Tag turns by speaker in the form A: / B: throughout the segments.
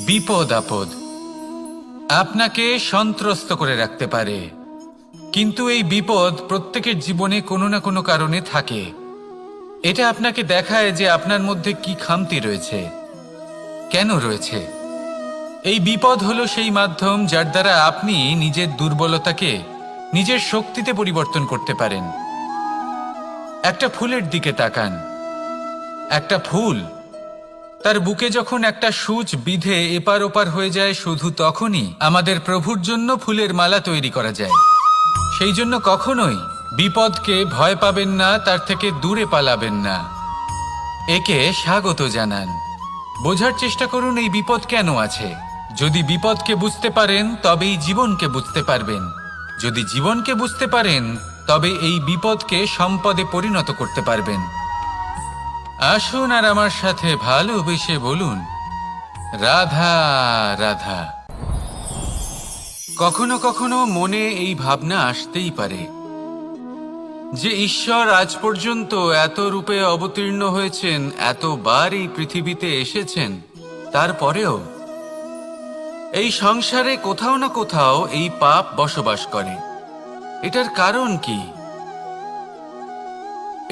A: বিপদ আপদ আপনাকে সন্ত্রস্ত করে রাখতে পারে, কিন্তু এই বিপদ প্রত্যেকের জীবনে কোনো না কোনো কারণে থাকে। এটা আপনাকে দেখায় যে আপনার মধ্যে কি খামতি রয়েছে, কেন রয়েছে। এই বিপদ হলো সেই মাধ্যম যার দ্বারা আপনি নিজের দুর্বলতাকে নিজের শক্তিতে পরিবর্তন করতে পারেন। একটা ফুলের দিকে তাকান। একটা ফুল তার বুকে যখন একটা সূচ বিঁধে এপার ওপার হয়ে যায়, শুধু তখনই আমাদের প্রভুর জন্য ফুলের মালা তৈরি করা যায়। সেই জন্য কখনোই বিপদকে ভয় পাবেন না, তার থেকে দূরে পালাবেন না, একে স্বাগত জানান। বোঝার চেষ্টা করুন এই বিপদ কেন আছে। যদি বিপদকে বুঝতে পারেন তবেই জীবনকে বুঝতে পারবেন। যদি জীবনকে বুঝতে পারেন তবে এই বিপদকে সম্পদে পরিণত করতে পারবেন। আসুন আর আমার সাথে ভালোবেসে বলুন, রাধা রাধা। কখনো কখনো মনে এই ভাবনা আসতেই পারে যে ঈশ্বর আজ পর্যন্ত এত রূপে অবতীর্ণ হয়েছেন, এতবার এই পৃথিবীতে এসেছেন, তারপরেও এই সংসারে কোথাও না কোথাও এই পাপ বসবাস করে। এটার কারণ কি?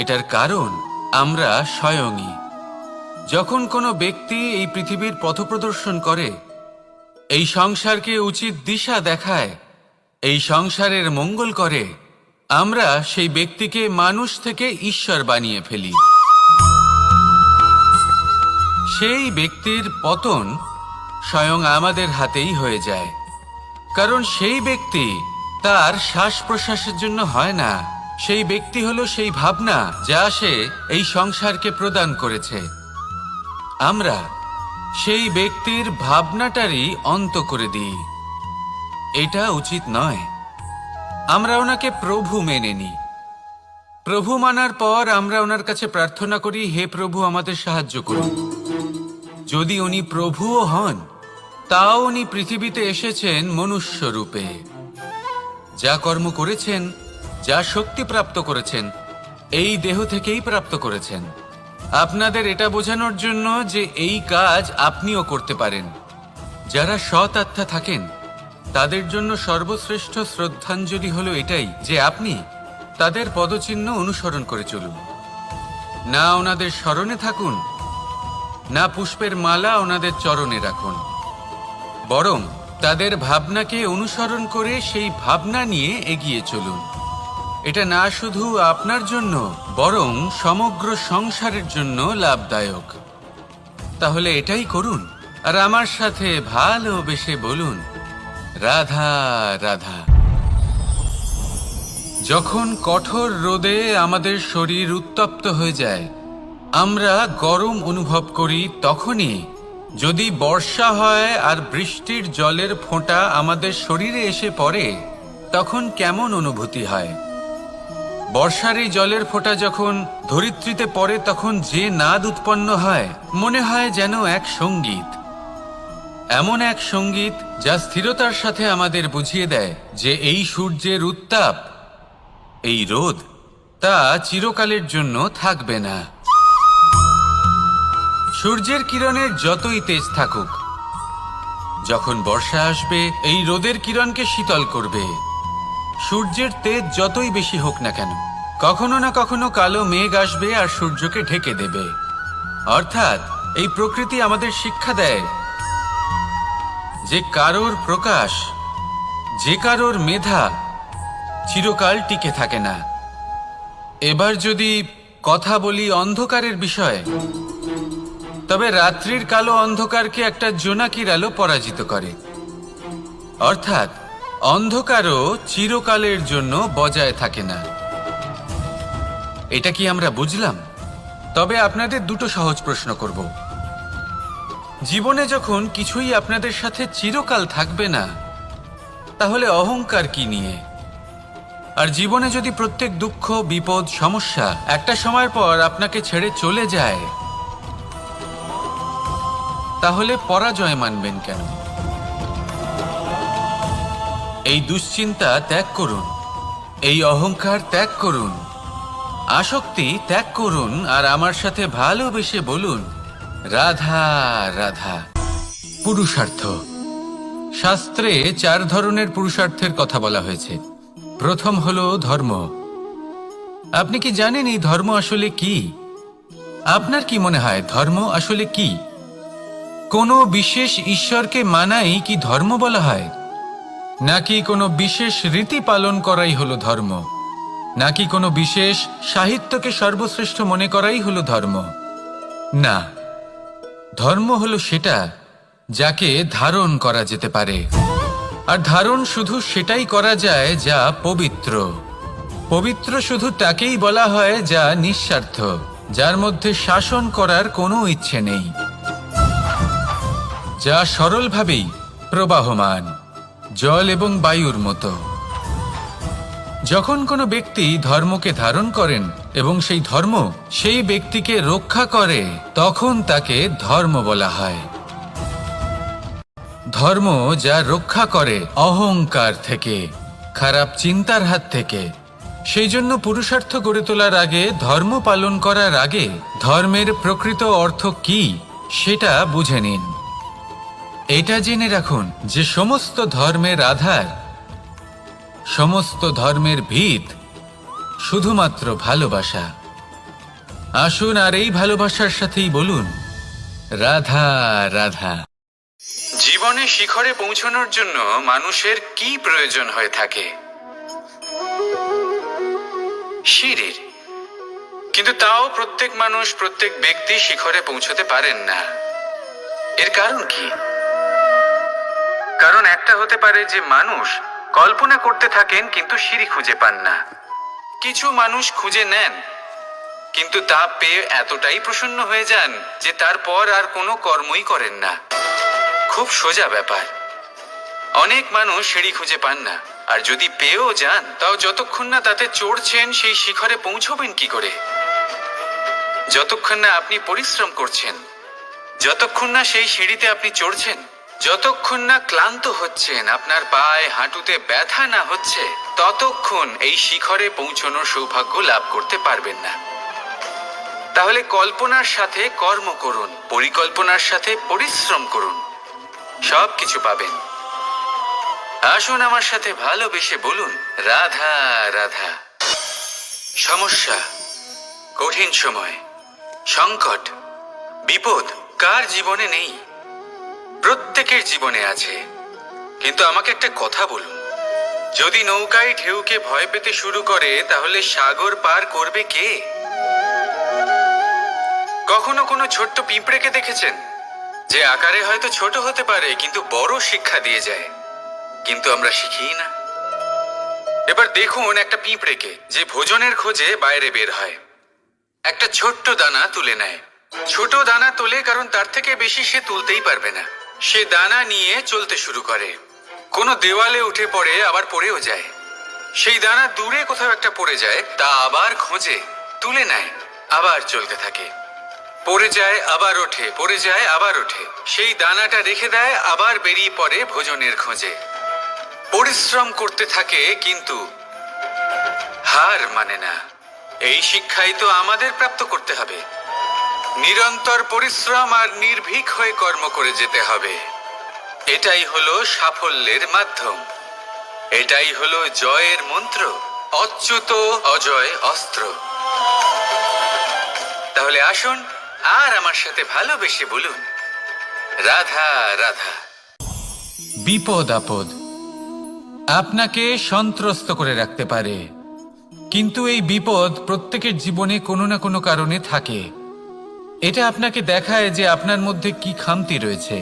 A: এটার কারণ আমরা স্বয়ংই। যখন কোনো ব্যক্তি এই পৃথিবীর পথপ্রদর্শন করে, এই সংসারকে উচিত দিশা দেখায়, এই সংসারের মঙ্গল করে, আমরা সেই ব্যক্তিকে মানুষ থেকে ঈশ্বর বানিয়ে ফেলি। সেই ব্যক্তির পতন স্বয়ং আমাদের হাতেই হয়ে যায়। কারণ সেই ব্যক্তি তার শ্বাস প্রশ্বাসের জন্য হয় না, সেই ব্যক্তি হলো সেই ভাবনা যা সে এই সংসারকে প্রদান করেছে। আমরা সেই ব্যক্তির ভাবনাটারই অন্ত করে দিই। এটা উচিত নয়। আমরা ওনাকে প্রভু মেনে নিই। প্রভু মানার পর আমরা ওনার কাছে প্রার্থনা করি, হে প্রভু আমাদের সাহায্য করুন। যদি উনি প্রভুও হন, তাও উনি পৃথিবীতে এসেছেন মনুষ্য রূপে। যা কর্ম করেছেন, যা শক্তি প্রাপ্ত করেছেন, এই দেহ থেকেই প্রাপ্ত করেছেন। আপনাদের এটা বোঝানোর জন্য যে এই কাজ আপনিও করতে পারেন। যারা সৎ আত্মা থাকেন তাদের জন্য সর্বশ্রেষ্ঠ শ্রদ্ধাঞ্জলি হলো এটাই যে আপনি তাদের পদচিহ্ন অনুসরণ করে চলুন। না ওনাদের স্মরণে থাকুন, না পুষ্পের মালা ওনাদের চরণে রাখুন, বরং তাদের ভাবনাকে অনুসরণ করে সেই ভাবনা নিয়ে এগিয়ে চলুন। এটা না শুধু আপনার জন্য, বরং সমগ্র সংসারের জন্য লাভদায়ক। তাহলে এটাই করুন আর আমার সাথে ভালোবেসে বলুন, রাধা রাধা। যখন কঠোর রোদে আমাদের শরীর উত্তপ্ত হয়ে যায়, আমরা গরম অনুভব করি, তখনই যদি বর্ষা হয় আর বৃষ্টির জলের ফোঁটা আমাদের শরীরে এসে পড়ে, তখন কেমন অনুভূতি হয়? বর্ষার এই জলের ফোঁটা যখন ধরিত্রীতে পড়ে, তখন যে নাদ উৎপন্ন হয়, মনে হয় যেন এক সঙ্গীত। এমন এক সঙ্গীত যা স্থিরতার সাথে আমাদের বুঝিয়ে দেয় যে এই সূর্যের উত্তাপ, এই রোদ, তা চিরকালের জন্য থাকবে না। সূর্যের কিরণের যতই তেজ থাকুক, যখন বর্ষা আসবে এই রোদের কিরণকে শীতল করবে। সূর্যের তেজ যতই বেশি হোক না কেন, কখনো না কখনো কালো মেঘ আসবে আর সূর্যকে ঢেকে দেবে। অর্থাৎ এই প্রকৃতি আমাদের শিক্ষা দেয় যে কারোর প্রকাশ, যে কারোর মেধা চিরকাল টিকে থাকে না। এবার যদি কথা বলি অন্ধকারের বিষয়ে, তবে রাত্রির কালো অন্ধকারকে একটা জোনাকির আলো পরাজিত করে। অর্থাৎ অন্ধকারও চিরকালের জন্য বজায় থাকে না। এটা কি আমরা বুঝলাম? তবে আপনাদের দুটো সহজ প্রশ্ন করব। জীবনে যখন কিছুই আপনাদের সাথে চিরকাল থাকবে না, তাহলে অহংকার কি নিয়ে? আর জীবনে যদি প্রত্যেক দুঃখ, বিপদ, সমস্যা একটা সময়ের পর আপনাকে ছেড়ে চলে যায়, তাহলে পরাজয় মানবেন কেন? এই দুশ্চিন্তা ত্যাগ করুন, এই অহংকার ত্যাগ করুন, আসক্তি ত্যাগ করুন আর আমার সাথে ভালোবেসে বলুন, রাধা রাধা। পুরুষার্থ। শাস্ত্রে 4 ধরনের পুরুষার্থের কথা বলা হয়েছে। প্রথম হলো ধর্ম। আপনি কি জানেন এই ধর্ম আসলে কি? আপনার কি মনে হয় ধর্ম আসলে কি? কোনো বিশেষ ঈশ্বরকে মানাই কি ধর্ম বলা হয়? নাকি কোনো বিশেষ রীতি পালন করাই হলো ধর্ম? নাকি কোনো বিশেষ সাহিত্যকে সর্বশ্রেষ্ঠ মনে করাই হলো ধর্ম? না, ধর্ম হলো সেটা যাকে ধারণ করা যেতে পারে। আর ধারণ শুধু সেটাই করা যায় যা পবিত্র। পবিত্র শুধু তাকেই বলা হয় যা নিঃস্বার্থ, যার মধ্যে শাসন করার কোনো ইচ্ছে নেই, যা সরলভাবেই প্রবাহমান, জল এবং বায়ুর মতো। যখন কোনো ব্যক্তি ধর্মকে ধারণ করেন এবং সেই ধর্ম সেই ব্যক্তিকে রক্ষা করে, তখন তাকে ধর্ম বলা হয়। ধর্ম যা রক্ষা করে অহংকার থেকে, খারাপ চিন্তার হাত থেকে। সেই জন্য পুরুষার্থ গড়ে তোলার আগে, ধর্ম পালন করার আগে ধর্মের প্রকৃত অর্থ কি সেটা বুঝে নিন। এটা জেনে রাখুন যে সমস্ত ধর্মের আধার, সমস্ত ধর্মের ভিত শুধুমাত্র ভালোবাসা। আসুন আর এই ভালোবাসার সাথেই বলুন রাধা রাধা। জীবনে শিখরে পৌঁছানোর জন্য মানুষের কি প্রয়োজন হয়ে থাকে? সিঁড়ির। কিন্তু তাও প্রত্যেক মানুষ, প্রত্যেক ব্যক্তি শিখরে পৌঁছতে পারেন না। এর কারণ কি? কারণ একটা হতে পারে যে মানুষ কল্পনা করতে থাকেন কিন্তু সিঁড়ি খুঁজে পান না। কিছু মানুষ খুঁজে নেন কিন্তু তা পেয়ে এতটাই প্রসন্ন হয়ে যান যে তারপর আর কোনো কর্মই করেন না। খুব সোজা ব্যাপার। অনেক মানুষ সিঁড়ি খুঁজে পান না, আর যদি পেয়েও যান তাও যতক্ষণ না তাতে চড়ছেন সেই শিখরে পৌঁছবেন কি করে? যতক্ষণ না আপনি পরিশ্রম করছেন, যতক্ষণ না সেই সিঁড়িতে আপনি চড়ছেন, যতক্ষণ না ক্লান্ত হচ্ছেন, আপনার পায়ে হাঁটুতে ব্যথা না হচ্ছে, ততক্ষণ এই শিখরে পৌঁছানোর সৌভাগ্য লাভ করতে পারবেন না। তাহলে কল্পনার সাথে কর্ম করুন, পরিকল্পনার সাথে পরিশ্রম করুন, সব কিছু পাবেন। আসুন আমার সাথে ভালোবেসে বলুন রাধা রাধা। সমস্যা, কঠিন সময়, সংকট, বিপদ কার জীবনে নেই? প্রত্যেকের জীবনে আছে। কিন্তু আমাকে একটা কথা বলুন, যদি নৌকায় ঢেউকে ভয় পেতে শুরু করে তাহলে সাগর পার করবে কে? কখনো কোনো ছোট্ট পিঁপড়েকে দেখেছেন যে আকারে হয়তো ছোট হতে পারে কিন্তু বড় শিক্ষা দিয়ে যায়? কিন্তু আমরা শিখি না। এবার দেখুন একটা পিঁপড়েকে যে ভোজনের খোঁজে বাইরে বের হয়, একটা ছোট্ট দানা তুলে নেয়। ছোট দানা তোলে কারণ তার থেকে বেশি সে তুলতেই পারবে না। সে দানা নিয়ে চলতে শুরু করে, কোনো দেওয়ালে উঠে পড়ে, আবার পড়েও যায়। সেই দানা দূরে কোথাও একটা পড়ে যায়, তা আবার খোঁজে, তুলে নেয়, আবার চলতে থাকে। পড়ে যায় আবার ওঠে, পড়ে যায় আবার ওঠে। সেই দানাটা রেখে দেয়, আবার বেরিয়ে পড়ে ভোজনের খোঁজে। পরিশ্রম করতে থাকে কিন্তু হার মানে না। এই শিক্ষাই তো আমাদের প্রাপ্ত করতে হবে। নিরন্তর পরিশ্রম আর নির্ভীক হয়ে কর্ম করে যেতে হবে। এটাই হলো সাফল্যের মাধ্যম, এটাই হলো জয়ের মন্ত্র, অচ্যুত অজয় অস্ত্র। তাহলে আসুন আর আমার সাথে ভালোবেসে বলুন রাধা রাধা। বিপদ আপদ আপনাকে সন্ত্রস্ত করে রাখতে পারে, কিন্তু এই বিপদ প্রত্যেকের জীবনে কোনো না কোনো কারণে থাকে। এটা আপনাকে দেখায় যে আপনার মধ্যে কি খামতি রয়েছে,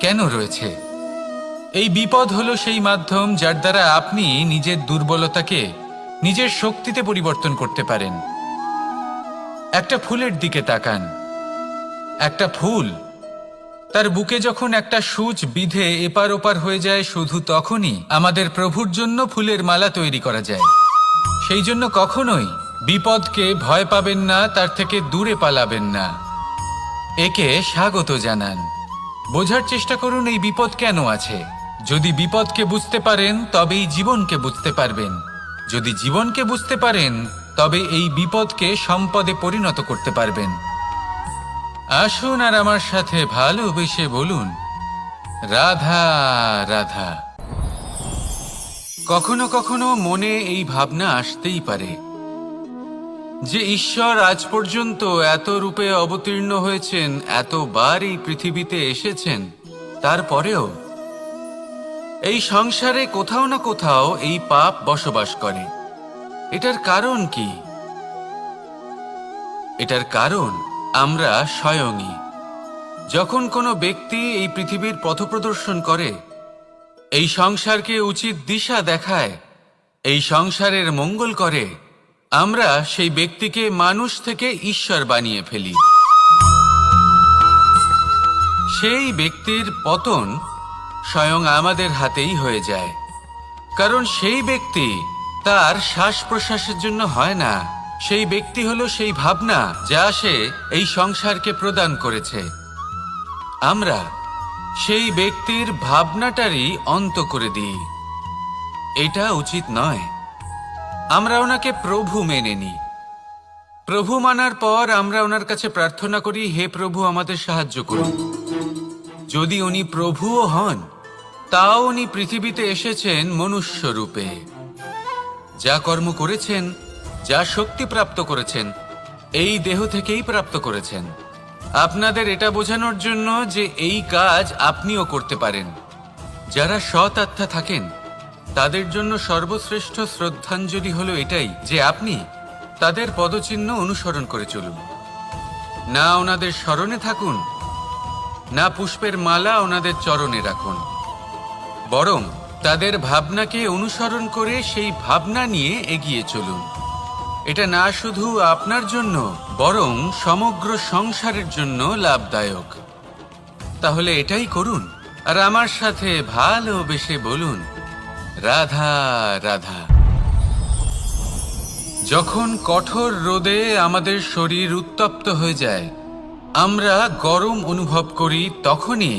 A: কেন রয়েছে। এই বিপদ হলো সেই মাধ্যম যার দ্বারা আপনি নিজের দুর্বলতাকে নিজের শক্তিতে পরিবর্তন করতে পারেন। একটা ফুলের দিকে তাকান। একটা ফুল, তার বুকে যখন একটা সূচ বিঁধে এপার ওপার হয়ে যায়, শুধু তখনই আমাদের প্রভুর জন্য ফুলের মালা তৈরি করা যায়। সেই জন্য কখনোই বিপদকে ভয় পাবেন না, তার থেকে দূরে পালাবেন না, একে স্বাগত জানান। বোঝার চেষ্টা করুন এই বিপদ কেন আছে। যদি বিপদকে বুঝতে পারেন তবেই জীবনকে বুঝতে পারবেন। যদি জীবনকে বুঝতে পারেন তবে এই বিপদকে সম্পদে পরিণত করতে পারবেন। আসুন আর আমার সাথে ভালোবেসে বলুন রাধা রাধা। কখনো কখনো মনে এই ভাবনা আসতেই পারে যে ঈশ্বর আজ পর্যন্ত এত রূপে অবতীর্ণ হয়েছেন, এতবার এই পৃথিবীতে এসেছেন, তারপরেও এই সংসারে কোথাও না কোথাও এই পাপ বসবাস করে। এটার কারণ কি? এটার কারণ আমরা স্বয়ংই। যখন কোনো ব্যক্তি এই পৃথিবীর পথপ্রদর্শন করে, এই সংসারকে উচিত দিশা দেখায়, এই সংসারের মঙ্গল করে, আমরা সেই ব্যক্তিকে মানুষ থেকে ঈশ্বর বানিয়ে ফেলি। সেই ব্যক্তির পতন স্বয়ং আমাদের হাতেই হয়ে যায়, কারণ সেই ব্যক্তি তার শ্বাস প্রশ্বাসের জন্য হয় না। সেই ব্যক্তি হলো সেই ভাবনা যা সে এই সংসারকে প্রদান করেছে। আমরা সেই ব্যক্তির ভাবনাটারই অন্ত করে দিই। এটা উচিত নয়। আমরা ওনাকে প্রভু মেনে নিই। প্রভু মানার পর আমরা ওনার কাছে প্রার্থনা করি, হে প্রভু আমাদের সাহায্য করুন। যদি উনি প্রভুও হন, তাও উনি পৃথিবীতে এসেছেন মনুষ্য রূপে। যা কর্ম করেছেন, যা শক্তি প্রাপ্ত করেছেন, এই দেহ থেকেই প্রাপ্ত করেছেন। আপনাদের এটা বোঝানোর জন্য যে এই কাজ আপনিও করতে পারেন। যারা সৎ আত্মা থাকেন, তাদের জন্য সর্বশ্রেষ্ঠ শ্রদ্ধাঞ্জলি হলো এটাই যে আপনি তাদের পদচিহ্ন অনুসরণ করে চলুন। না ওনাদের স্মরণে থাকুন, না পুষ্পের মালা ওনাদের চরণে রাখুন, বরং তাদের ভাবনাকে অনুসরণ করে সেই ভাবনা নিয়ে এগিয়ে চলুন। এটা না শুধু আপনার জন্য, বরং সমগ্র সংসারের জন্য লাভদায়ক। তাহলে এটাই করুন, আর আমার সাথে ভালোবেসে বলুন, রাধা রাধা। যখন কঠোর রোদে আমাদের শরীর উত্তপ্ত হয়ে যায়, আমরা গরম অনুভব করি, তখনই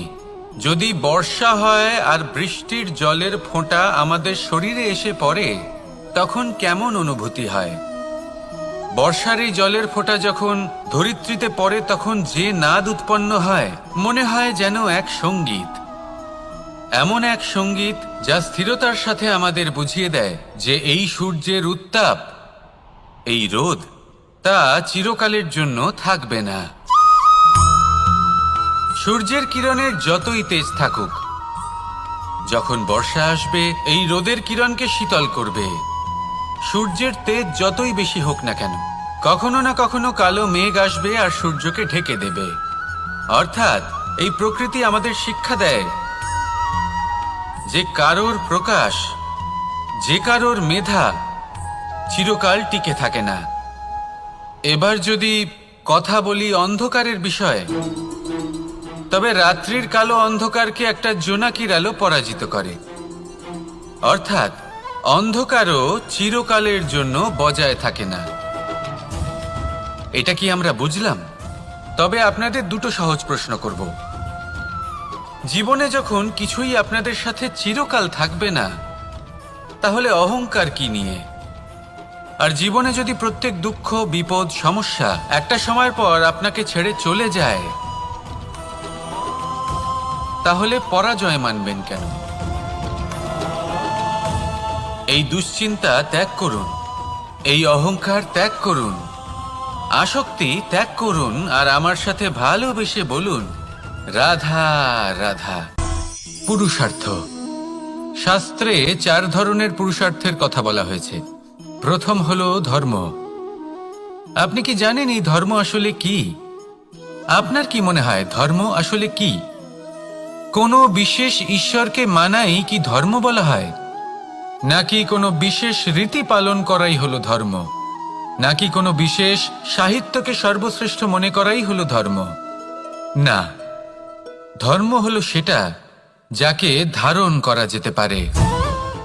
A: যদি বর্ষা হয় আর বৃষ্টির জলের ফোঁটা আমাদের শরীরে এসে পড়ে, তখন কেমন অনুভূতি হয়? বর্ষার এই জলের ফোঁটা যখন ধরিত্রীতে পড়ে, তখন যে নাদ উৎপন্ন হয়, মনে হয় যেন এক সঙ্গীত। এমন এক সঙ্গীত যা স্থিরতার সাথে আমাদের বুঝিয়ে দেয় যে এই সূর্যের উত্তাপ, এই রোদ, তা চিরকালের জন্য থাকবে না। সূর্যের কিরণের যতই তেজ থাকুক, যখন বর্ষা আসবে এই রোদের কিরণকে শীতল করবে। সূর্যের তেজ যতই বেশি হোক না কেন, কখনো না কখনো কালো মেঘ আসবে আর সূর্যকে ঢেকে দেবে। অর্থাৎ এই প্রকৃতি আমাদের শিক্ষা দেয় যে কারোর প্রকাশ, যে কারোর মেধা চিরকাল টিকে থাকে না। এবার যদি কথা বলি অন্ধকারের বিষয়ে, তবে রাত্রির কালো অন্ধকারকে একটা জোনাকির আলো পরাজিত করে। অর্থাৎ অন্ধকারও চিরকালের জন্য বজায় থাকে না। এটা কি আমরা বুঝলাম? তবে আপনাদের দুটো সহজ প্রশ্ন করব। জীবনে যখন কিছুই আপনাদের সাথে চিরকাল থাকবে না, তাহলে অহংকার কি নিয়ে? আর জীবনে যদি প্রত্যেক দুঃখ, বিপদ, সমস্যা একটা সময়ের পর আপনাকে ছেড়ে চলে যায়, তাহলে পরাজয় মানবেন কেন? এই দুশ্চিন্তা ত্যাগ করুন, এই অহংকার ত্যাগ করুন, আসক্তি ত্যাগ করুন, আর আমার সাথে ভালোবেসে বলুন, রাধা রাধা। পুরুষার্থ। শাস্ত্রে 4 ধরনের পুরুষার্থের কথা বলা হয়েছে। প্রথম হলো ধর্ম। আপনি কি জানেন এই ধর্ম আসলে কি? আপনার কি মনে হয় ধর্ম আসলে কি? কোনো বিশেষ ঈশ্বরকে মানাই কি ধর্ম বলা হয়? নাকি কোনো বিশেষ রীতি পালন করাই হলো ধর্ম? নাকি কোনো বিশেষ সাহিত্যকে সর্বশ্রেষ্ঠ মনে করাই হলো ধর্ম? না, ধর্ম হলো সেটা যাকে ধারণ করা যেতে পারে।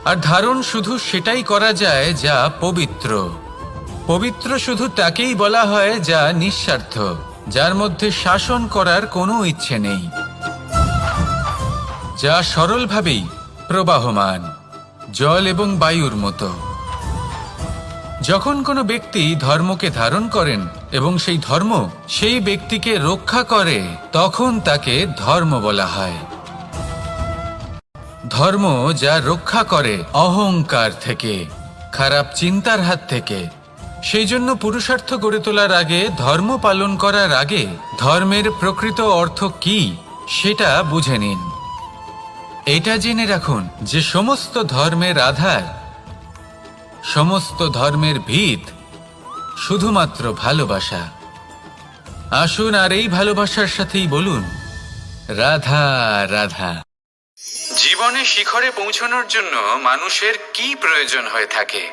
A: আর ধারণ শুধু সেটাই করা যায় যা পবিত্র। পবিত্র শুধু তাকেই বলা হয় যা নিঃস্বার্থ, যার মধ্যে শাসন করার কোনো ইচ্ছে নেই, যা সরলভাবেই প্রবাহমান, জল এবং বায়ুর মতো। যখন কোনো ব্যক্তি ধর্মকে ধারণ করেন এবং সেই ধর্ম সেই ব্যক্তিকে রক্ষা করে, তখন তাকে ধর্ম বলা হয়। ধর্ম যা রক্ষা করে অহংকার থেকে, খারাপ চিন্তার হাত থেকে। সেই জন্য পুরুষার্থ গড়ে তোলার আগে, ধর্ম পালন করার আগে ধর্মের প্রকৃত অর্থ কি সেটা বুঝে নিন। এটা জেনে রাখুন যে সমস্ত ধর্মের আধার, সমস্ত ধর্মের ভিত শুধুমাত্র ভালোবাসা। আসুন আর এই ভালোবাসার সাথেই বলুন রাধা রাধা। জীবনে শিখরে পৌঁছানোর জন্য মানুষের কি প্রয়োজন হয়ে থাকে?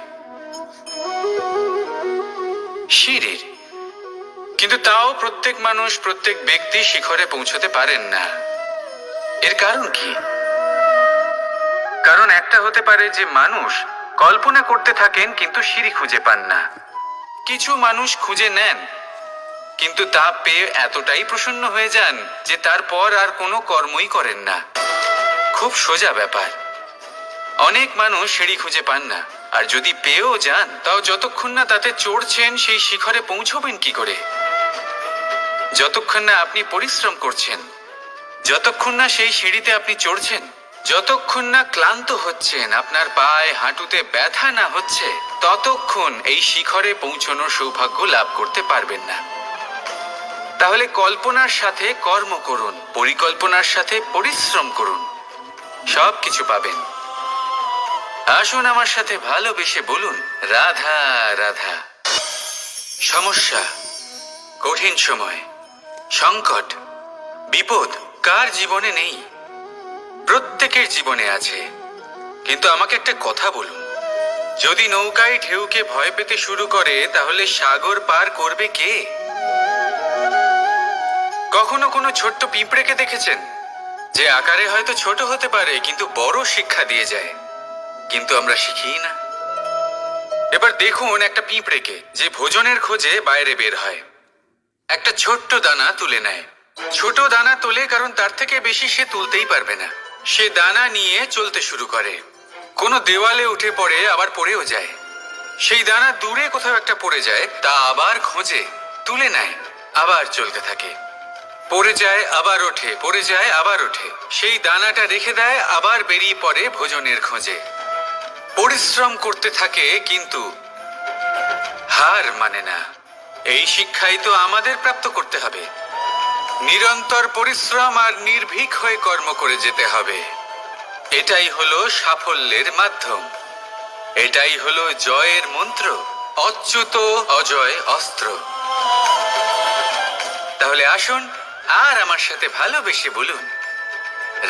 A: সিঁড়ির। কিন্তু তাও প্রত্যেক মানুষ, প্রত্যেক ব্যক্তি শিখরে পৌঁছতে পারেন না। এর কারণ কি? কারণ একটা হতে পারে যে মানুষ কল্পনা করতে থাকেন কিন্তু সিঁড়ি খুঁজে পান না। কিছু মানুষ খুঁজে নেন কিন্তু তা পেয়ে এতটাই প্রসন্ন হয়ে যান যে তারপর আর কোনো কর্মই করেন না। খুব সোজা ব্যাপার। অনেক মানুষ সিঁড়ি খুঁজে পান না, আর যদি পেয়েও যান তাও যতক্ষণ না তাতে চড়ছেন সেই শিখরে পৌঁছবেন কি করে? যতক্ষণ না আপনি পরিশ্রম করছেন, যতক্ষণ না সেই সিঁড়িতে আপনি চড়ছেন, যতক্ষণ না ক্লান্ত হচ্ছেন, আপনার পায়ে হাঁটুতে ব্যথা না হচ্ছে, ততক্ষণ এই শিখরে পৌঁছানোর সৌভাগ্য লাভ করতে পারবেন না। তাহলে কল্পনার সাথে কর্ম করুন, পরিকল্পনার সাথে পরিশ্রম করুন, সব কিছু পাবেন। আসুন আমার সাথে ভালোবেসে বলুন রাধা রাধা। সমস্যা, কঠিন সময়, সংকট, বিপদ কার জীবনে নেই? প্রত্যেকের জীবনে আছে। কিন্তু আমাকে একটা কথা বলুন, যদি নৌকায় ঢেউকে ভয় পেতে শুরু করে তাহলে সাগর পার করবে কে? কখনো কোনো ছোট্ট পিঁপড়েকে দেখেছেন যে আকারে হয়তো ছোট হতে পারে কিন্তু বড় শিক্ষা দিয়ে যায়? কিন্তু আমরা শিখি না। এবার দেখুন একটা পিঁপড়েকে যে ভোজনের খোঁজে বাইরে বের হয়, একটা ছোট্ট দানা তুলে নেয়। ছোট দানা তোলে কারণ তার থেকে বেশি সে তুলতেই পারবে না। সে দানা নিয়ে চলতে শুরু করে, কোনো দেওয়ালে উঠে পড়ে, আবার পড়েও যায়। সেই দানা দূরে কোথাও একটা পড়ে যায়, তা আবার খোঁজে, তুলে নেয়, আবার চলতে থাকে। পড়ে যায় আবার ওঠে, পড়ে যায় আবার ওঠে। সেই দানাটা রেখে দেয়, আবার বেরিয়ে পড়ে ভোজনের খোঁজে। পরিশ্রম করতে থাকে কিন্তু হার মানে না। এই শিক্ষাই তো আমাদের প্রাপ্ত করতে হবে। নিরন্তর পরিশ্রম আর নির্ভীক হয়ে কর্ম করে যেতে হবে। এটাই হলো সাফল্যের মাধ্যম, এটাই হলো জয়ের মন্ত্র, অচ্যুত অজয় অস্ত্র। তাহলে আসুন আর আমার সাথে ভালোবেসে বলুন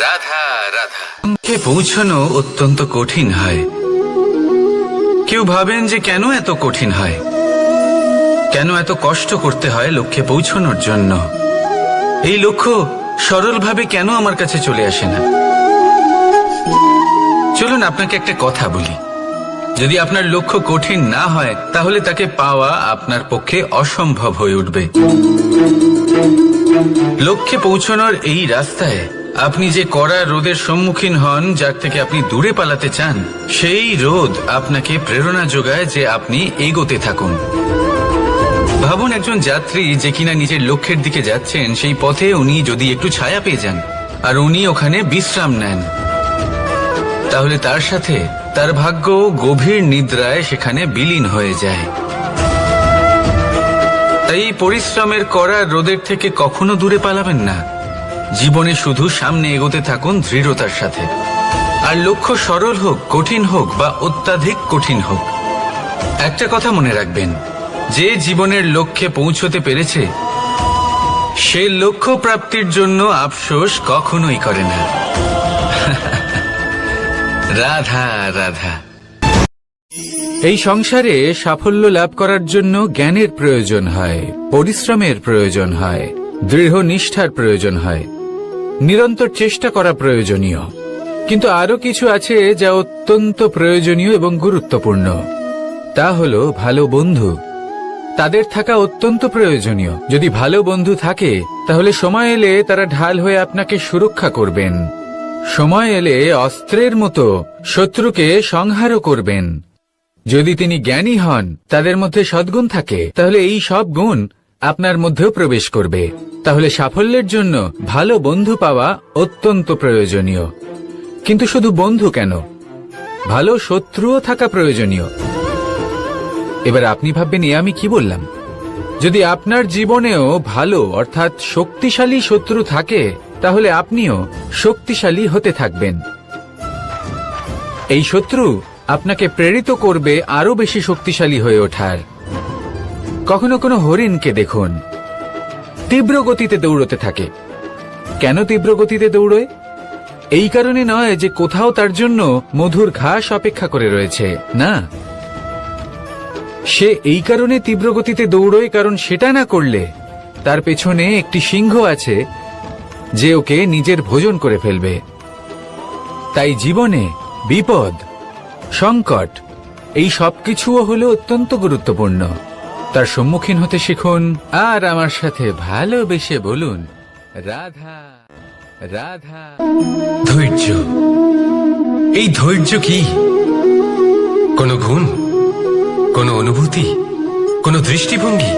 A: রাধা রাধা। পৌঁছানো অত্যন্ত কঠিন হয়। কেউ ভাবেন যে কেন এত কঠিন হয়, কেন এত কষ্ট করতে হয় লক্ষ্যে পৌঁছানোর জন্য? এই লক্ষ্য সরলভাবে কেন আমার কাছে চলে আসে না? চলুন আপনাকে একটা কথা বলি, যদি আপনার লক্ষ্য কঠিন না হয় তাহলে তাকে পাওয়া আপনার পক্ষে অসম্ভব হয়ে উঠবে। লক্ষ্যে পৌঁছানোর এই রাস্তায় আপনি যে কড়া রোদের সম্মুখীন হন, যার থেকে আপনি দূরে পালাতে চান, সেই রোদ আপনাকে প্রেরণা যোগায় যে আপনি এগোতে থাকুন। ভাবুন একজন যাত্রী যে কিনা নিজের লক্ষ্যের দিকে যাচ্ছেন, সেই পথে উনি যদি একটু ছায়া পেয়ে যান আর উনি ওখানে বিশ্রাম নেন, তাহলে তার সাথে তার ভাগ্য গভীর নিদ্রায় সেখানে বিলীন হয়ে যায়। তাই পরিশ্রমের কড়া রোদের থেকে কখনো দূরে পালাবেন না। জীবনে শুধু সামনে এগোতে থাকুন দৃঢ়তার সাথে। আর লক্ষ্য সরল হোক, কঠিন হোক বা অত্যাধিক কঠিন হোক, একটা কথা মনে রাখবেন, যে জীবনের লক্ষ্যে পৌঁছতে পেরেছে সে লক্ষ্য প্রাপ্তির জন্য আফসোস কখনোই করে না। রাধা রাধা।
B: এই সংসারে সাফল্য লাভ করার জন্য জ্ঞানের প্রয়োজন হয়, পরিশ্রমের প্রয়োজন হয়, দৃঢ় নিষ্ঠার প্রয়োজন হয়, নিরন্তর চেষ্টা করা প্রয়োজনীয়। কিন্তু আরো কিছু আছে যা অত্যন্ত প্রয়োজনীয় এবং গুরুত্বপূর্ণ। তা হলো ভালো বন্ধু। তাদের থাকা অত্যন্ত প্রয়োজনীয়। যদি ভালো বন্ধু থাকে তাহলে সময় এলে তারা ঢাল হয়ে আপনাকে সুরক্ষা করবেন। সময় এলে অস্ত্রের মতো শত্রুকে সংহারও করবেন। যদি তিনি জ্ঞানী হন, তাদের মধ্যে সদ্গুণ থাকে, তাহলে এই সব গুণ আপনার মধ্যেও প্রবেশ করবে। তাহলে সাফল্যের জন্য ভালো বন্ধু পাওয়া অত্যন্ত প্রয়োজনীয়। কিন্তু শুধু বন্ধু কেন, ভালো শত্রুও থাকা প্রয়োজনীয়। এবার আপনি ভাববেন এ আমি কি বললাম। যদি আপনার জীবনেও ভালো অর্থাৎ শক্তিশালী শত্রু থাকে, তাহলে আপনিও শক্তিশালী হতে থাকবেন। এই শত্রু আপনাকে প্রেরিত করবে আরো বেশি শক্তিশালী হয়ে ওঠার। কখনো কোনো হরিণকে দেখুন, তীব্র গতিতে দৌড়তে থাকে। কেন তীব্র গতিতে দৌড়য়? এই কারণে নয় যে কোথাও তার জন্য মধুর ঘাস অপেক্ষা করে রয়েছে, না। সে এই কারণে তীব্র গতিতে দৌড়য় কারণ সেটা না করলে তার পেছনে একটি সিংহ আছে যে ওকে নিজের ভোজন করে ফেলবে। তাই জীবনে বিপদ, সংকট এই সবকিছুও হলো অত্যন্ত গুরুত্বপূর্ণ। তার সম্মুখীন হতে শিখুন আর আমার সাথে ভালোবেসে বলুন, রাধা রাধা।
C: ধৈর্য, এই ধৈর্য কি কোনো গুণ, কোনো অনুভূতি, কোনো দৃষ্টিভঙ্গি?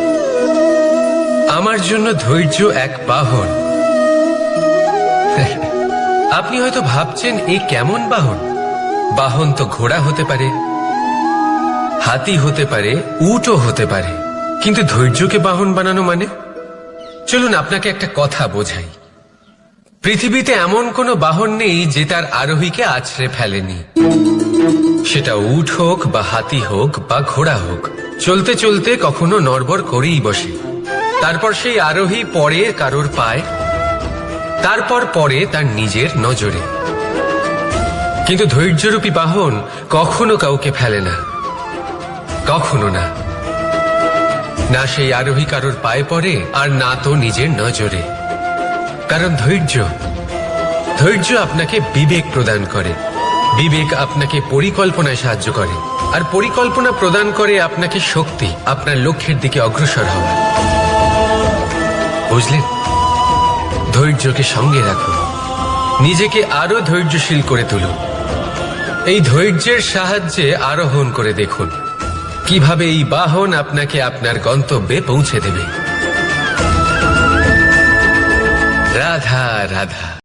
C: আমার জন্য ধৈর্য এক বাহন। আপনি হয়তো ভাবছেন এ কেমন বাহন? বাহন তো ঘোড়া হতে পারে, হাতি হতে পারে, উটও হতে পারে, কিন্তু ধৈর্যকে বাহন বানানো মানে? চলুন আপনাকে একটা কথা বোঝাই। পৃথিবীতে এমন কোনো বাহন নেই যে তার আরোহীকে আছড়ে ফেলেনি। সেটা উট হোক বা হাতি হোক বা ঘোড়া হোক, চলতে চলতে কখনো নড়বড় করেই বসে। তারপর সেই আরোহী পড়ে কারোর পায়, তারপর পড়ে তার নিজের নজরে। কিন্তু ধৈর্যরূপী বাহন কখনো কাউকে ফেলে না, কখনো না। না সেই আরোহী কারোর পায়ে পড়ে আর না তো নিজের নজরে। কারণ ধৈর্য আপনাকে বিবেক প্রদান করে, বিবেক আপনাকে পরিকল্পনায় সাহায্য করে, আর পরিকল্পনা প্রদান করে আপনাকে শক্তি, আপনার লক্ষ্যের দিকে অগ্রসর হওয়ার। বুঝলেন? ধৈর্যকে সঙ্গে রাখুন, নিজেকে আরো ধৈর্যশীল করে তুলুন। এই ধৈর্যের সাহায্যে আরোহণ করে দেখুন কিভাবে এই বাহন আপনাকে আপনার গন্তব্যে পৌঁছে দেবে। রাধা রাধা।